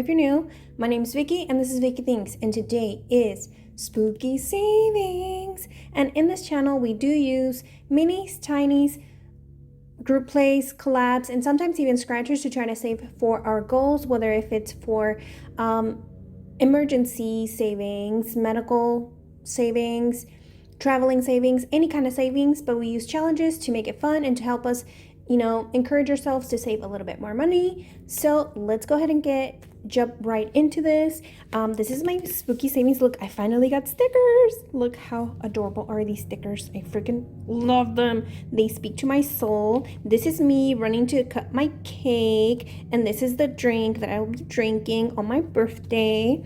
if you're new. My name is Vicky and this is Vicky Thinks, and today is Spooky Savings. And in this channel we do use minis, tinies, group plays, collabs, and sometimes even scratchers to try to save for our goals, whether if it's for emergency savings, medical savings, traveling savings, any kind of savings. But we use challenges to make it fun and to help us, encourage ourselves to save a little bit more money. So let's go ahead and jump right into this. This is my spooky savings. Look, I finally got stickers. Look how adorable are these stickers. I freaking love them. They speak to my soul. This is me running to cut my cake, and this is the drink that I will be drinking on my birthday.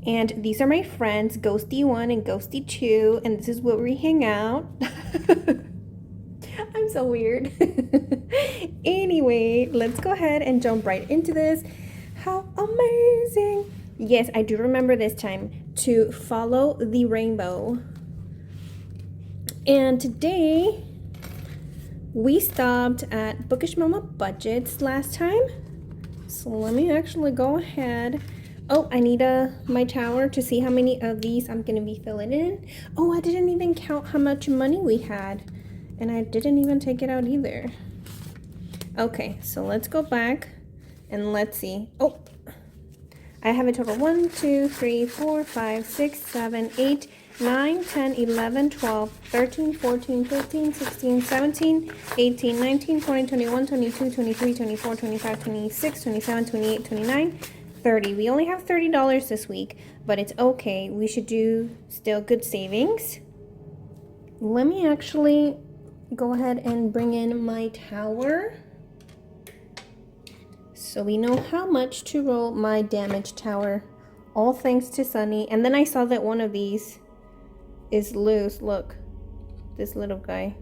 And these are my friends, Ghosty 1 and Ghosty 2, and this is where we hang out. I'm so weird. Anyway, let's go ahead and jump right into this. How amazing. Yes, I do remember this time to follow the rainbow. And today we stopped at Bookish Mama Budgets last time. So let me actually go ahead. Oh, I need my tower to see how many of these I'm going to be filling in. Oh, I didn't even count how much money we had. And I didn't even take it out either. Okay, so let's go back and let's see. Oh, I have a total 1, 2, 3, 4, 5, 6, 7, 8, 9, 10, 11, 12, 13, 14, 15, 16, 17, 18, 19, 20, 21, 22, 23, 24, 25, 26, 27, 28, 29, 30. We only have $30 this week, but it's okay. We should do still good savings. Let me actually go ahead and bring in my tower so we know how much to roll my damage tower. All thanks to Sunny. And then I saw that one of these is loose. Look, this little guy.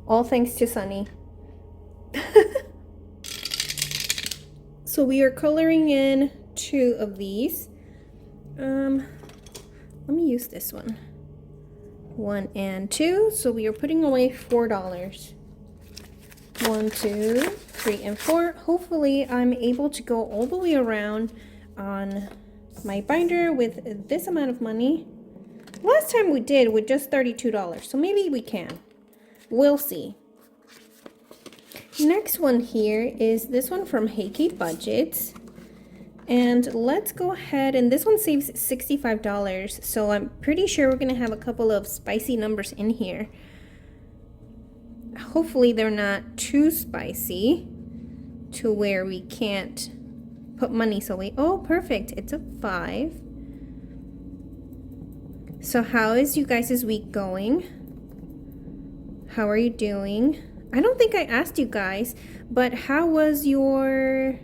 All thanks to Sunny. So we are coloring in 2 of these. Let me use this one. 1 and 2. So we are putting away $4. 1, 2, 3, and 4. Hopefully I'm able to go all the way around on my binder with this amount of money. Last time we did with just $32, so maybe we can. We'll see. Next one here is this one from Witchy Budgets. And let's go ahead, and this one saves $65, so I'm pretty sure we're gonna have a couple of spicy numbers in here. Hopefully they're not too spicy to where we can't put money. So oh, perfect, it's a 5. So how is you guys' week going? How are you doing? I don't think I asked you guys, but how was your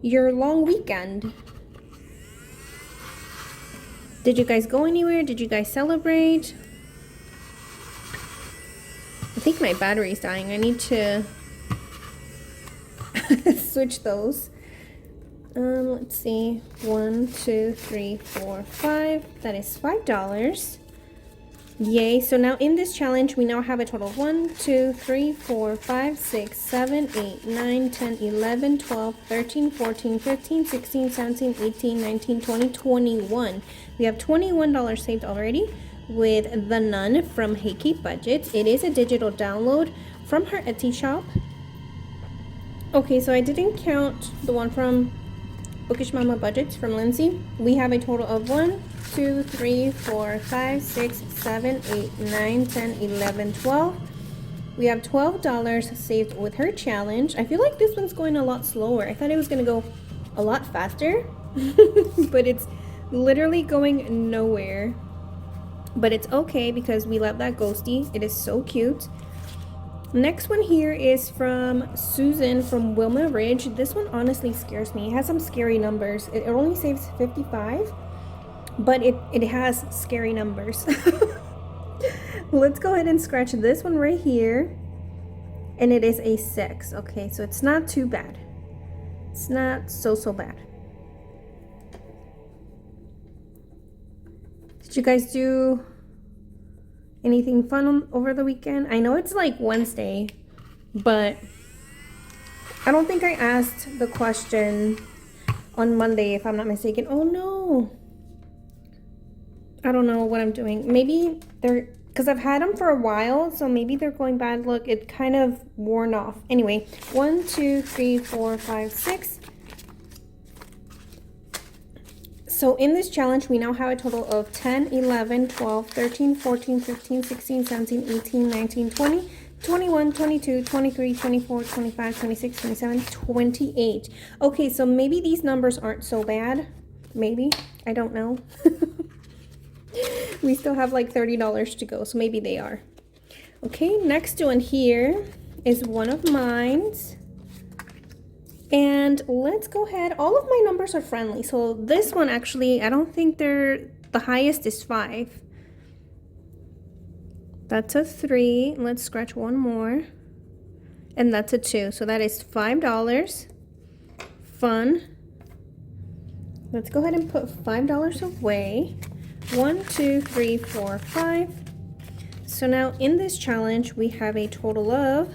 long weekend? Did you guys go anywhere? Did you guys celebrate? I think my battery's dying. I need to switch those. Let's see. 1, 2, 3, 4, 5. That is $5. Yay. So now in this challenge, we now have a total of 1, 2, 3, 4, 5, 6, 7, 8, 9, 10, 11, 12, 13, 14, 15, 16, 17, 18, 19, 20, 21. We have $21 saved already with The Nun from Witchy Budgets. It is a digital download from her Etsy shop. Okay, so I didn't count the one from Bookish Mama Budgets from Lindsay. We have a total of 1, 2, 3, 4, 5, 6, 7, 8, 9, 10, 11, 12. We have $12 saved with her challenge. I feel like this one's going a lot slower. I thought it was going to go a lot faster, but it's literally going nowhere. But it's okay because we love that ghosty. It is so cute. Next one here is from Susan from Wilma Ridge. This one honestly scares me. It has some scary numbers. It only saves 55, but it has scary numbers. Let's go ahead and scratch this one right here. And it is a 6. Okay, so it's not too bad. It's not so bad. Did you guys do anything fun over the weekend? I know it's like Wednesday, but I don't think I asked the question on Monday, if I'm not mistaken. Oh no. I don't know what I'm doing. Maybe they're, because I've had them for a while, so maybe they're going bad. Look, it kind of worn off. Anyway, 1, 2, 3, 4, 5, 6. So in this challenge, we now have a total of 10, 11, 12, 13, 14, 15, 16, 17, 18, 19, 20, 21, 22, 23, 24, 25, 26, 27, 28. Okay, so maybe these numbers aren't so bad. Maybe. I don't know. We still have like $30 to go, so maybe they are. Okay, next one here is one of mine. And let's go ahead. All of my numbers are friendly. So this one actually, I don't think the highest is 5. That's a 3. Let's scratch one more. And that's a 2. So that is $5. Fun. Let's go ahead and put $5 away. 1, 2, 3, 4, 5. So now in this challenge, we have a total of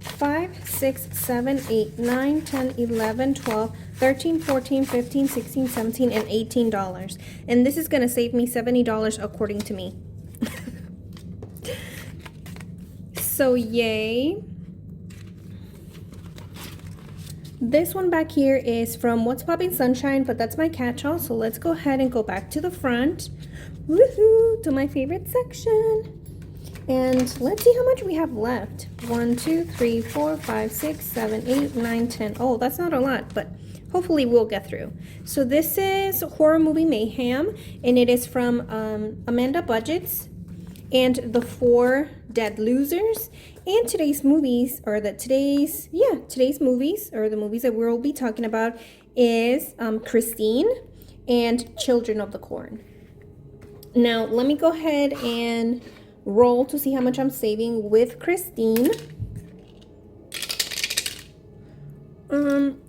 5, 6, 7, 8, 9, 10, 11, 12, 13, 14, 15, 16, 17, and $18. And this is going to save me $70 according to me. So yay. This one back here is from What's Poppin' Sunshine, but that's my catch-all. So let's go ahead and go back to the front. Woohoo! To my favorite section. And let's see how much we have left. 1, 2, 3, 4, 5, 6, 7, 8, 9, 10. Oh, that's not a lot, but hopefully we'll get through. So this is Horror Movie Mayhem, and it is from Amanda Budgets and the 4 Dead Losers. And today's movies, or today's movies, or the movies that we'll be talking about, is Christine and Children of the Corn. Now, let me go ahead and roll to see how much I'm saving with Christine.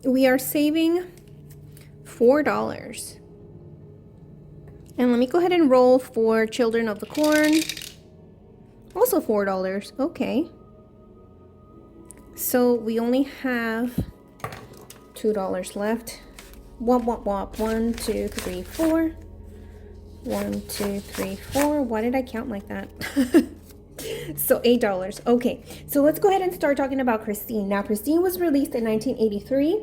We are saving $4. And let me go ahead and roll for Children of the Corn. Also $4. Okay. So we only have $2 left. Womp womp womp. 1, 2, 3, 4. 1, 2, 3, 4. Why did I count like that? So $8. Okay, so let's go ahead and start talking about Christine. Now, Christine was released in 1983,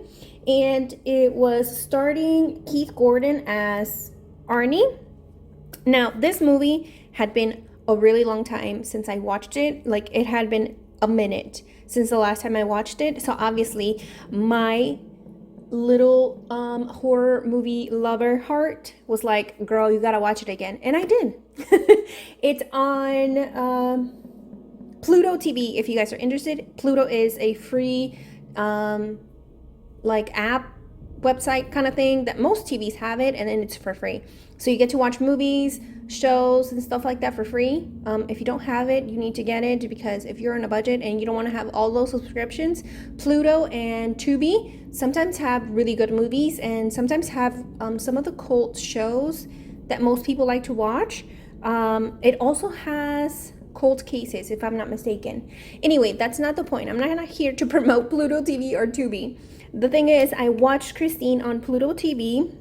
and it was starring Keith Gordon as Arnie. Now, this movie had been a really long time since I watched it. Like, it had been a minute since the last time I watched it. So obviously, my little horror movie lover heart was like, girl, you gotta watch it again. And I did. It's on Pluto TV if you guys are interested. Pluto is a free like app website kind of thing that most TVs have it, and then it's for free. So you get to watch movies, shows, and stuff like that for free. If you don't have it, you need to get it, because if you're on a budget and you don't want to have all those subscriptions, Pluto and Tubi sometimes have really good movies, and sometimes have some of the cult shows that most people like to watch. It also has cold cases, if I'm not mistaken. Anyway, that's not the point. I'm not here to promote Pluto TV or Tubi. The thing is, I watched Christine on Pluto TV,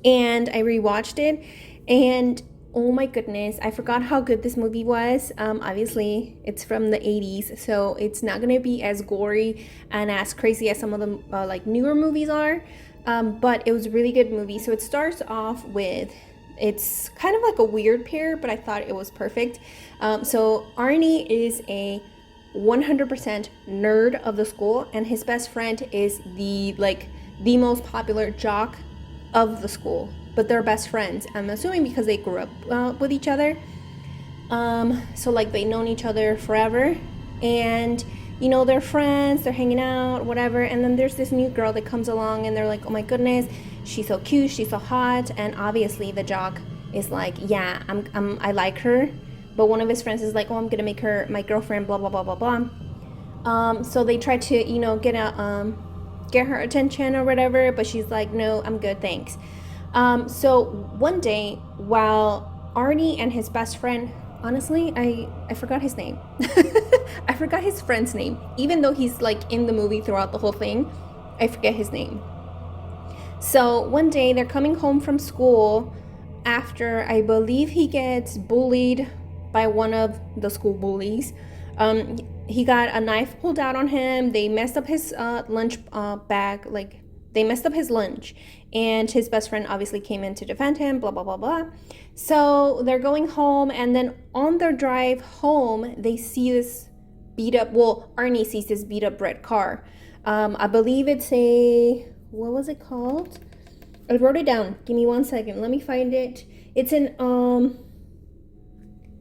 and I rewatched it, and oh my goodness, I forgot how good this movie was. Obviously, it's from the 80s, so it's not gonna be as gory and as crazy as some of the like newer movies are, but it was a really good movie. So it starts off with, it's kind of like a weird pair, but I thought it was perfect. So Arnie is a 100% nerd of the school, and his best friend is the most popular jock of the school, but they're best friends, I'm assuming, because they grew up with each other. So like they've known each other forever, and you know, they're friends, they're hanging out, whatever. And then there's this new girl that comes along, and they're like, oh my goodness, she's so cute, she's so hot. And obviously the jock is like, yeah, I like her. But one of his friends is like, oh, I'm gonna make her my girlfriend, blah blah blah blah blah. So they try to, you know, get her attention or whatever, but she's like, no, I'm good, thanks. So one day, while Arnie and his best friend, honestly, I forgot his name. I forgot his friend's name. Even though he's like in the movie throughout the whole thing, I forget his name. So one day they're coming home from school after, I believe, he gets bullied by one of the school bullies. He got a knife pulled out on him. They messed up his lunch bag. Like, they messed up his lunch. And his best friend obviously came in to defend him, blah, blah, blah, blah. So they're going home. And then on their drive home, they see this beat up, well, Arnie sees this beat up red car. I believe it's a, what was it called? I wrote it down. Give me 1 second. Let me find it. It's an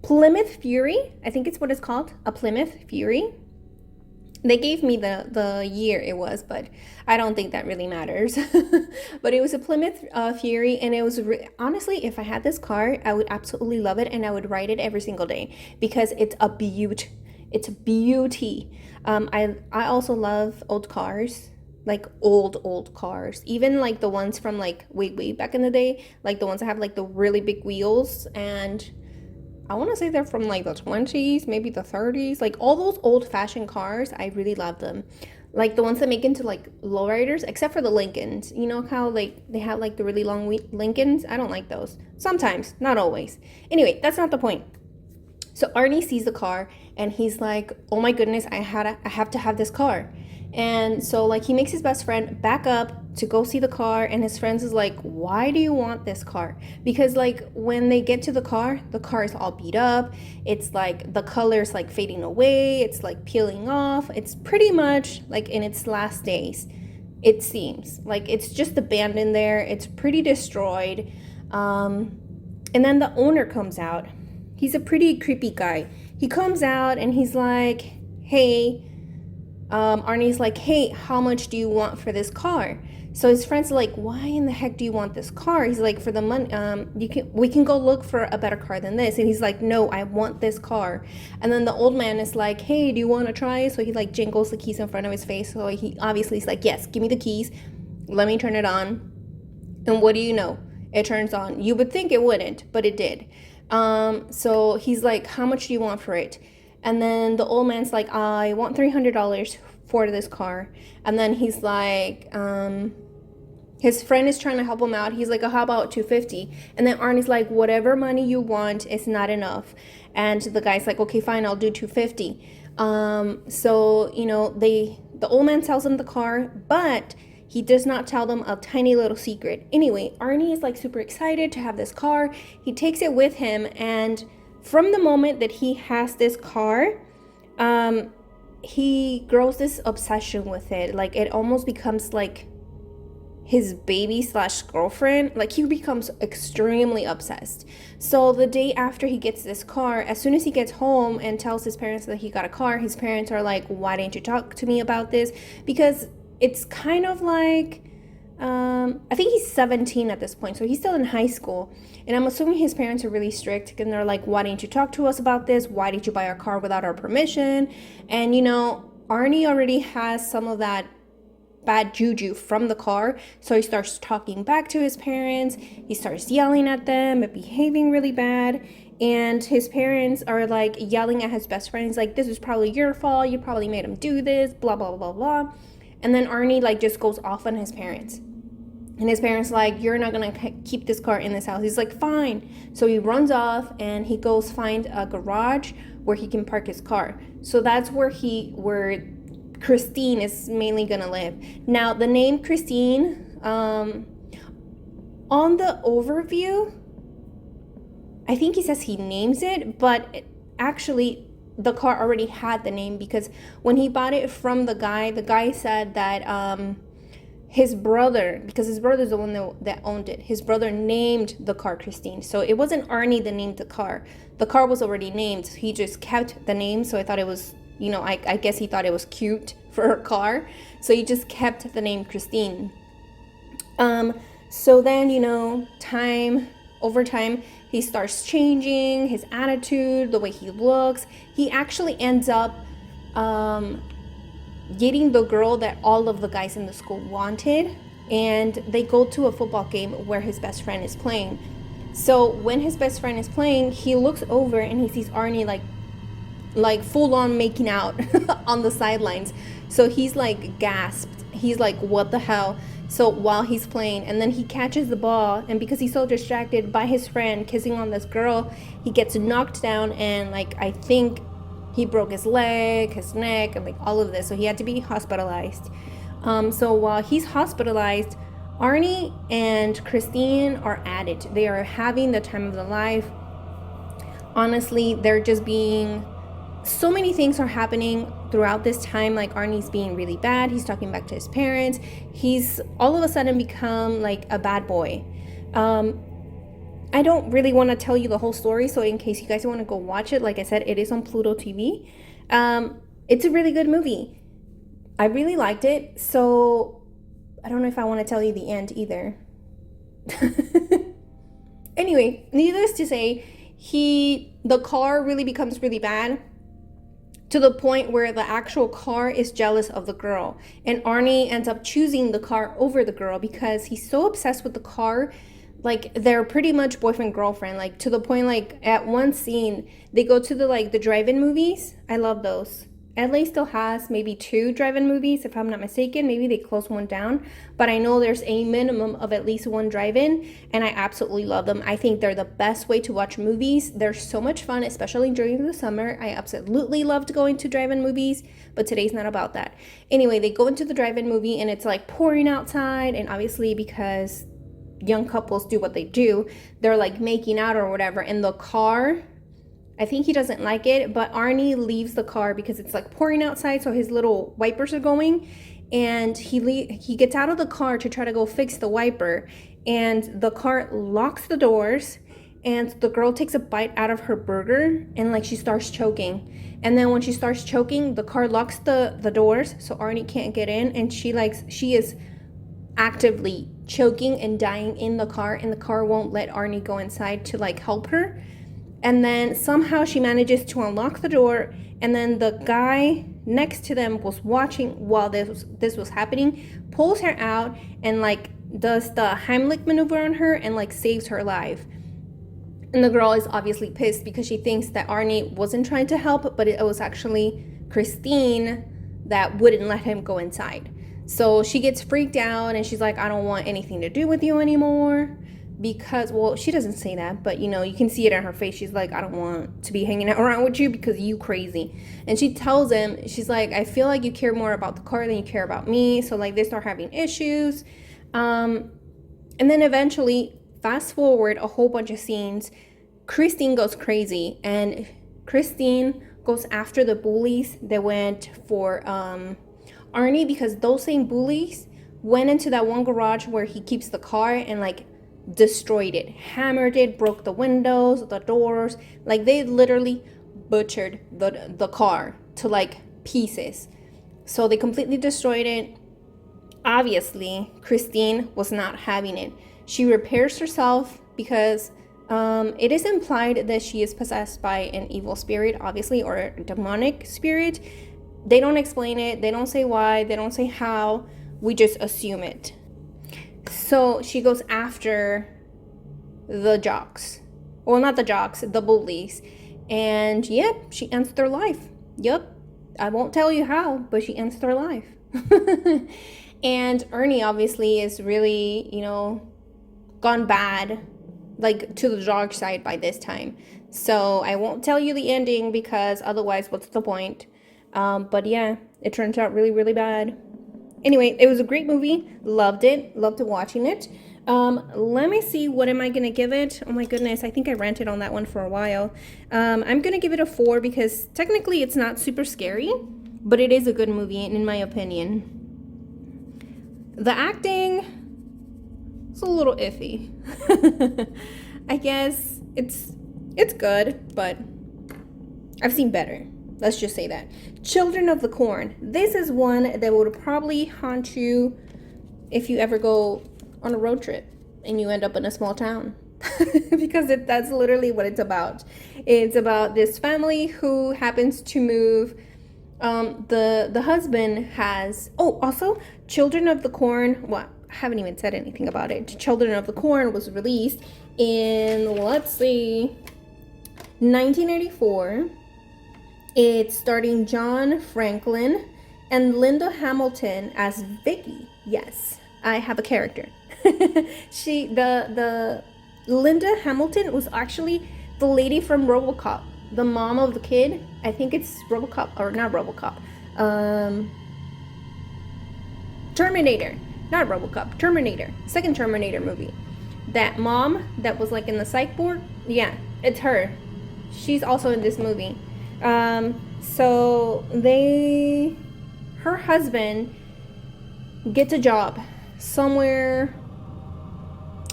Plymouth Fury. I think it's what it's called. A Plymouth Fury. They gave me the year it was, but I don't think that really matters. But it was a Plymouth Fury, and it was honestly, if I had this car, I would absolutely love it, and I would ride it every single day because it's a beaut. It's a beauty. I also love old cars. Like old cars, even like the ones from like way back in the day, like the ones that have like the really big wheels, and I want to say they're from like the 20s, maybe the 30s, like all those old-fashioned cars. I really love them, like the ones that make into like lowriders, except for the Lincolns. You know how like they have like the really long Lincolns? I don't like those. Sometimes, not always. Anyway, that's not the point. So Arnie sees the car and he's like, oh my goodness, I have to have this car. And so like he makes his best friend back up to go see the car, and his friends is like, why do you want this car? Because like when they get to the car is all beat up. It's like the color's like fading away, it's like peeling off. It's pretty much like in its last days. It seems like it's just abandoned there. It's pretty destroyed. And then the owner comes out. He's a pretty creepy guy. He comes out and he's like, hey, Arnie's like, hey, how much do you want for this car? So his friends are like, why in the heck do you want this car? He's like, for the money, we can go look for a better car than this. And he's like, no, I want this car. And then the old man is like, hey, do you want to try? So he like jingles the keys in front of his face. So he obviously is like, yes, give me the keys. Let me turn it on. And what do you know? It turns on. You would think it wouldn't, but it did. So he's like, how much do you want for it? And then the old man's like, I want $300 for this car. And then he's like, his friend is trying to help him out. He's like, oh, how about $250? And then Arnie's like, whatever money you want is not enough. And the guy's like, okay, fine, I'll do $250. So, you know, the old man sells him the car, but he does not tell them a tiny little secret. Anyway, Arnie is like super excited to have this car. He takes it with him, and from the moment that he has this car, he grows this obsession with it. Like it almost becomes like his baby / girlfriend. Like he becomes extremely obsessed. So the day after he gets this car, as soon as he gets home and tells his parents that he got a car, his parents are like, why didn't you talk to me about this? Because it's kind of like, I think he's 17 at this point, so he's still in high school. And I'm assuming his parents are really strict, and they're like, why didn't you talk to us about this? Why did you buy our car without our permission? And, you know, Arnie already has some of that bad juju from the car, so he starts talking back to his parents. He starts yelling at them and behaving really bad. And his parents are like yelling at his best friend. He's like, this is probably your fault. You probably made him do this, blah, blah, blah, blah. And then Arnie like just goes off on his parents. And his parents like, you're not gonna keep this car in this house. He's like, fine. So he runs off and he goes find a garage where he can park his car. So that's where Christine is mainly gonna live. Now the name Christine, on the overview, I think he says he names it, but actually the car already had the name, because when he bought it from the guy said that his brother, because his brother's the one that owned it, his brother named the car Christine. So it wasn't Arnie that named the car. The car was already named. He just kept the name. So I thought it was, you know, I guess he thought it was cute for a car. So he just kept the name Christine. So then, you know, over time, he starts changing his attitude, the way he looks. He actually ends up getting the girl that all of the guys in the school wanted, and they go to a football game where his best friend is playing. So when his best friend is playing, he looks over and he sees Arnie like full on making out on the sidelines. So he's like gasped. He's like, what the hell? So while he's playing, and then he catches the ball, and because he's so distracted by his friend kissing on this girl, he gets knocked down, and like I think he broke his leg, his neck, and like all of this. So he had to be hospitalized. So while he's hospitalized, Arnie and Christine are at it. They are having the time of their life. Honestly, they're just being, so many things are happening throughout this time. Like Arnie's being really bad. He's talking back to his parents. He's all of a sudden become like a bad boy. I don't really want to tell you the whole story. So in case you guys want to go watch it, like I said, it is on Pluto TV. It's a really good movie. I really liked it. So I don't know if I want to tell you the end either. Anyway, needless to say, the car really becomes really bad, to the point where the actual car is jealous of the girl, and Arnie ends up choosing the car over the girl because he's so obsessed with the car. Like they're pretty much boyfriend girlfriend, like to the point, like at one scene they go to the drive-in movies. I love those. LA still has maybe 2 drive-in movies, if I'm not mistaken. Maybe they closed one down, but I know there's a minimum of at least 1 drive-in, and I absolutely love them. I think they're the best way to watch movies. They're so much fun, especially during the summer. I absolutely loved going to drive-in movies, but today's not about that. Anyway, they go into the drive-in movie, and it's like pouring outside, and obviously because young couples do what they do, they're like making out or whatever in the car. I think he doesn't like it, but Arnie leaves the car because it's like pouring outside, so his little wipers are going, and he gets out of the car to try to go fix the wiper, and the car locks the doors, and the girl takes a bite out of her burger, and like she starts choking, and then when she starts choking, the car locks the doors, so Arnie can't get in, and she is actively choking and dying in the car, and the car won't let Arnie go inside to like help her. And then somehow she manages to unlock the door, and then the guy next to them was watching while this was happening, pulls her out and like does the Heimlich maneuver on her and like saves her life. And the girl is obviously pissed because she thinks that Arnie wasn't trying to help, but it was actually Christine that wouldn't let him go inside. So she gets freaked out and she's like, I don't want anything to do with you anymore. Because, well, she doesn't say that, but you know, you can see it in her face. She's like, I don't want to be hanging out around with you because you crazy. And she tells him, she's like, I feel like you care more about the car than you care about me. So like they start having issues. And then eventually, fast forward a whole bunch of scenes, Christine goes crazy, and Christine goes after the bullies that went for Arnie, because those same bullies went into that one garage where he keeps the car and like destroyed it, hammered it, broke the windows, the doors. Like they literally butchered the car to like pieces. So they completely destroyed it. Obviously, Christine was not having it. She repairs herself because it is implied that she is possessed by an evil spirit, obviously, or a demonic spirit. They don't explain it. They don't say why. They don't say how. We just assume it. So she goes after the jocks. Well, not the jocks, the bullies. And yep, she ends their life. Yep. I won't tell you how, but she ends their life. And Ernie obviously is really, gone bad, like to the dark side by this time. So I won't tell you the ending because otherwise what's the point? But yeah, it turns out really, really bad. Anyway, it was a great movie. Loved it. Loved watching it. Let me see. What am I going to give it? Oh my goodness. I think I ranted on that one for a while. I'm going to give it a 4 because technically it's not super scary, but it is a good movie in my opinion. The acting is a little iffy. I guess it's good, but I've seen better. Let's just say that. Children of the Corn. This is one that would probably haunt you if you ever go on a road trip and you end up in a small town. Because that's literally what it's about. It's about this family who happens to move. The husband has... Oh, also, Children of the Corn... Well, I haven't even said anything about it. Children of the Corn was released in, let's see, 1984. It's starring John Franklin and Linda Hamilton as Vicky. Yes, I have a character. The Linda Hamilton was actually the lady from RoboCop, the mom of the kid. I think it's RoboCop, or not RoboCop. Terminator, not RoboCop, Terminator, second Terminator movie. That mom that was like in the psych ward, yeah, it's her. She's also in this movie. So her husband gets a job somewhere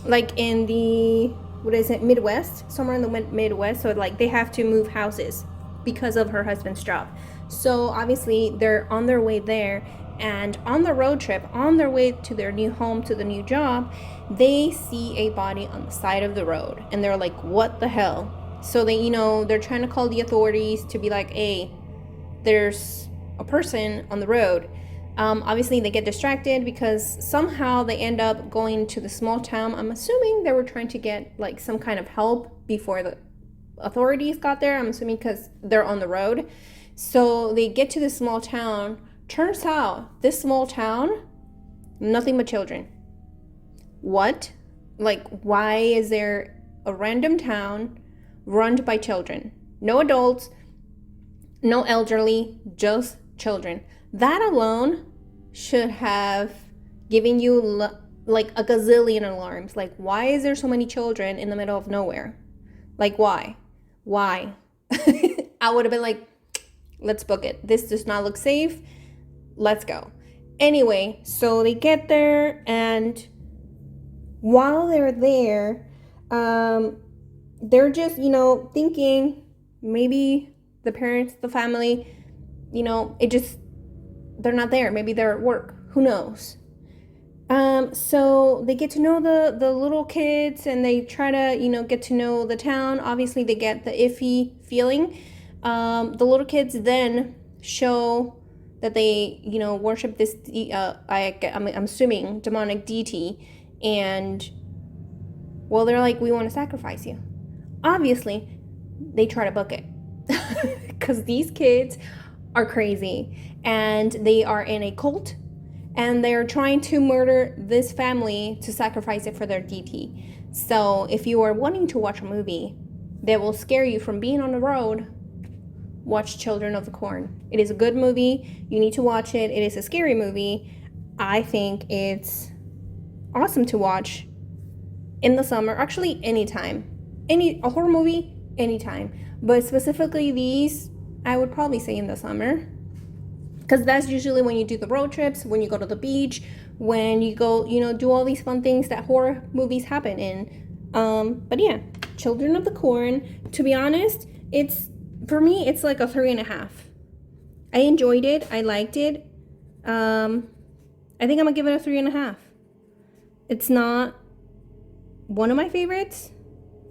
like in the, what is it, Midwest, somewhere in the Midwest. So like they have to move houses because of her husband's job. So obviously they're on their way there, and on the road trip, on their way to their new home, to the new job, they see a body on the side of the road, and they're like, what the hell? So they, they're trying to call the authorities to be like, hey, there's a person on the road. Obviously they get distracted because somehow they end up going to the small town. I'm assuming they were trying to get like some kind of help before the authorities got there. I'm assuming because they're on the road. So they get to this small town. Turns out this small town, nothing but children. What? Like, why is there a random town run by children? No adults, no elderly, just children. That alone should have given you like a gazillion alarms. Like, why is there so many children in the middle of nowhere? Like, why? I would have been like, let's book it. This does not look safe. Let's go. Anyway, so they get there, and while they're there, they're just, thinking maybe the parents, the family, they're not there. Maybe they're at work. Who knows? So they get to know the little kids, and they try to, get to know the town. Obviously, they get the iffy feeling. The little kids then show that they, worship this, I'm assuming, demonic deity. And, well, they're like, we want to sacrifice you. Obviously, they try to book it. Because these kids are crazy. And they are in a cult. And they're trying to murder this family to sacrifice it for their deity. So if you are wanting to watch a movie that will scare you from being on the road, watch Children of the Corn. It is a good movie. You need to watch it. It is a scary movie. I think it's awesome to watch in the summer. Actually, anytime. A horror movie, anytime. But specifically these, I would probably say in the summer. Because that's usually when you do the road trips, when you go to the beach, when you go, do all these fun things that horror movies happen in. But yeah, Children of the Corn, to be honest, for me, it's like a 3.5. I enjoyed it. I liked it. I think I'm gonna give it a 3.5. It's not one of my favorites.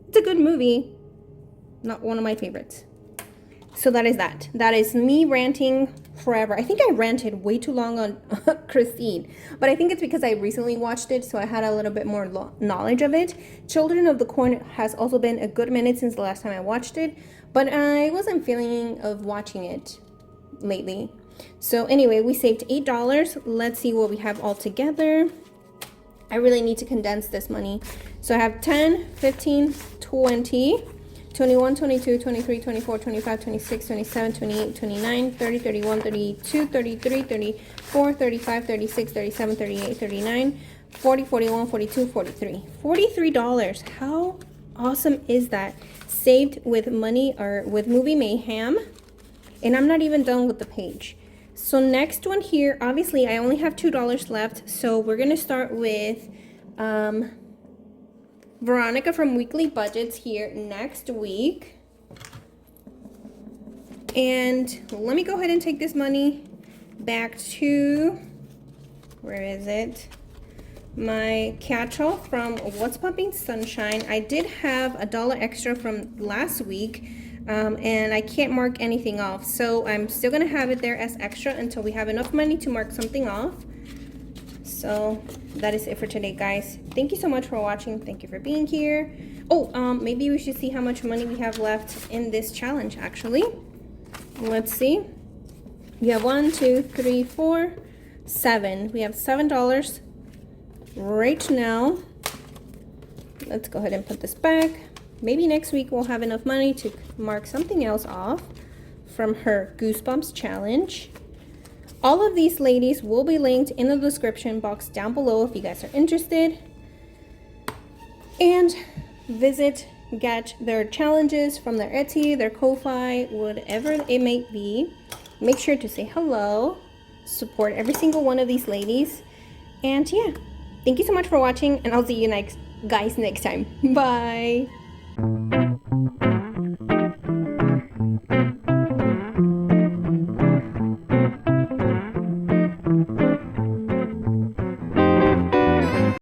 It's a good movie. Not one of my favorites. So that is that. That is me ranting forever. I think I ranted way too long on Christine, but I think it's because I recently watched it, so I had a little bit more knowledge of it. Children of the Corn has also been a good minute since the last time I watched it, but I wasn't feeling of watching it lately. So anyway, we saved $8. Let's see what we have all together. I really need to condense this money. So I have 10, 15, 20, 21, 22, 23, 24, 25, 26, 27, 28, 29, 30, 31, 32, 33, 34, 35, 36, 37, 38, 39, 40, 41, 42, 43. $43. How awesome is that? Saved with money, or with Movie Mayhem. And I'm not even done with the page. So next one here, obviously I only have $2 left. So we're going to start with Veronica from Weekly Budgets here next week. And let me go ahead and take this money back to, where is it? My catch-all from What's Pumping Sunshine. I did have $1 extra from last week, and I can't mark anything off. So I'm still gonna have it there as extra until we have enough money to mark something off. So that is it for today, guys. Thank you so much for watching. Thank you for being here. Oh, maybe we should see how much money we have left in this challenge, actually. Let's see. We have 1, 2, 3, 4, 7. We have $7 right now. Let's go ahead and put this back. Maybe next week we'll have enough money to mark something else off from her Goosebumps challenge. All of these ladies will be linked in the description box down below if you guys are interested. And get their challenges from their Etsy, their Ko-Fi, whatever it may be. Make sure to say hello, support every single one of these ladies. And yeah, thank you so much for watching, and I'll see you guys next time. Bye.